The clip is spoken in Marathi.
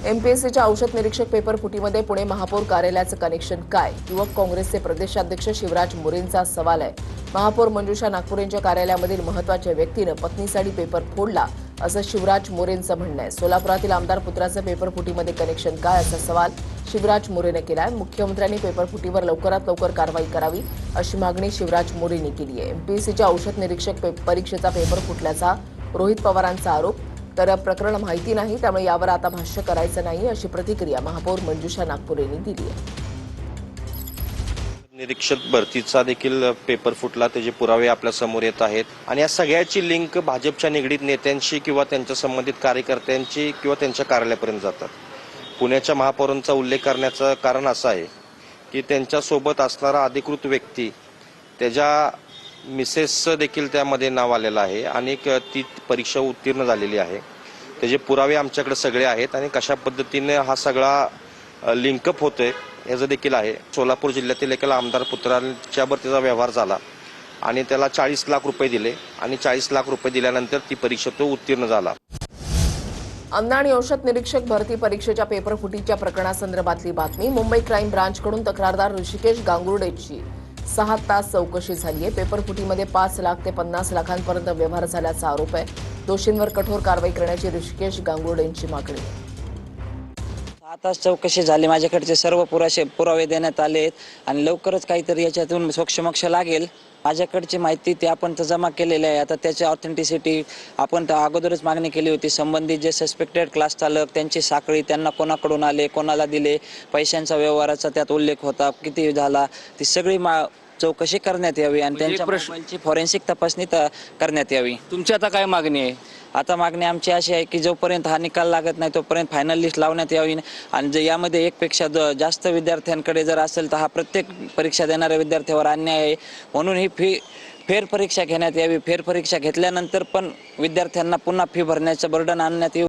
एमपीएससीच्या औषध निरीक्षक पेपर फुटीमध्ये पुणे महापौर कार्यालयाचं कनेक्शन काय? युवक काँग्रेसचे प्रदेशाध्यक्ष शिवराज मोरेंचा सवाल आहे। महापौर मंजुषा नागपूर यांच्या कार्यालयामधील महत्त्वाच्या व्यक्तीनं पत्नीसाठी पेपर फोडला असं शिवराज मोरेंचं म्हणणं आहे। सोलापुरातील आमदार पुत्राचं पेपर फुटीमध्ये कनेक्शन काय असा सवाल शिवराज मोरेने केलाय। मुख्यमंत्र्यांनी पेपर फुटीवर लवकरात लवकर कारवाई करावी अशी मागणी शिवराज मोरेंनी केली आहे। एमपीएससीच्या औषध निरीक्षक परीक्षेचा पेपर फुटल्याचा रोहित पवारांचा आरोप, तर प्रकरण माहिती नाही, त्यामुळे यावर आता भाष्य करायचं नाही अशी प्रतिक्रिया महापौर मंजुषा नागपूर यांनी दिली आहे। निरीक्षक भरतीचा देखील पेपर फुटला, त्याचे पुरावे आपल्या समोर येत आहेत आणि या सगळ्याची लिंक भाजपच्या निगडीत नेत्यांशी किंवा त्यांच्या संबंधित कार्यकर्त्यांची किंवा त्यांच्या कार्यालयापर्यंत जातात। पुण्याच्या महापौरांचा उल्लेख करण्याचं कारण असं आहे की त्यांच्यासोबत असणारा अधिकृत व्यक्ती, त्याच्या मिसेसचं देखील त्यामध्ये नाव आलेलं आहे आणि ती परीक्षा उत्तीर्ण झालेली आहे। त्याचे पुरावे आमच्याकडे सगळे आहेत आणि कशा पद्धतीने हा सगळा लिंकअप होतोय याचं देखील आहे। सोलापूर जिल्ह्यातील एका आमदार पुत्राच्यावर त्याचा व्यवहार झाला आणि त्याला 40 लाख रुपये दिले आणि 40 लाख रुपये दिल्यानंतर ती परीक्षा तो उत्तीर्ण झाला। अन्न आणि औषध निरीक्षक भरती परीक्षेच्या पेपर फुटीच्या प्रकरणासंदर्भातली बातमी। मुंबई क्राईम ब्रांचकडून तक्रारदार ऋषिकेश गांगुर्डेची 6 तास चौकशी झाली आहे। पेपर फुटीमध्ये 5 लाख ते 50 लाखांपर्यंत व्यवहार झाल्याचा आरोप आहे। दोषींवर कठोर कारवाई करण्याची ऋषिकेश गांगुर्डेंची मागणी आहे। 6 तास चौकशी झाली, माझ्याकडचे सर्व पुरावे देण्यात आले आहेत आणि लवकरच काहीतरी याच्यातून सोक्षमोक्ष लागेल। माझ्याकडची माहिती ते आपण तर जमा केलेली आहे। आता त्याची ऑथेंटिसिटी आपण तर अगोदरच मागणी केली होती। संबंधित जे सस्पेक्टेड क्लास चालक, त्यांची साखळी, त्यांना कोणाकडून आले, कोणाला दिले, पैशांचा व्यवहाराचा त्यात उल्लेख होता, किती झाला, ती सगळी चौकशी करण्यात यावी आणि त्यांच्या मोबाईलची फॉरेन्सिक तपासणी करण्यात यावी। तुमची आता काय मागणी आहे? आता मागणी आमची अशी आहे की जोपर्यंत हा निकाल लागत नाही तोपर्यंत फायनल लिस्ट लावण्यात यावी आणि जर यामध्ये एकपेक्षा जास्त विद्यार्थ्यांकडे जर असेल तर हा प्रत्येक परीक्षा देणाऱ्या विद्यार्थ्यावर अन्याय आहे। म्हणून ही फेरपरीक्षा घेण्यात यावी। फेरपरीक्षा घेतल्यानंतर पण विद्यार्थ्यांना पुन्हा फी भरण्याचं बर्डन आणण्यात येऊ।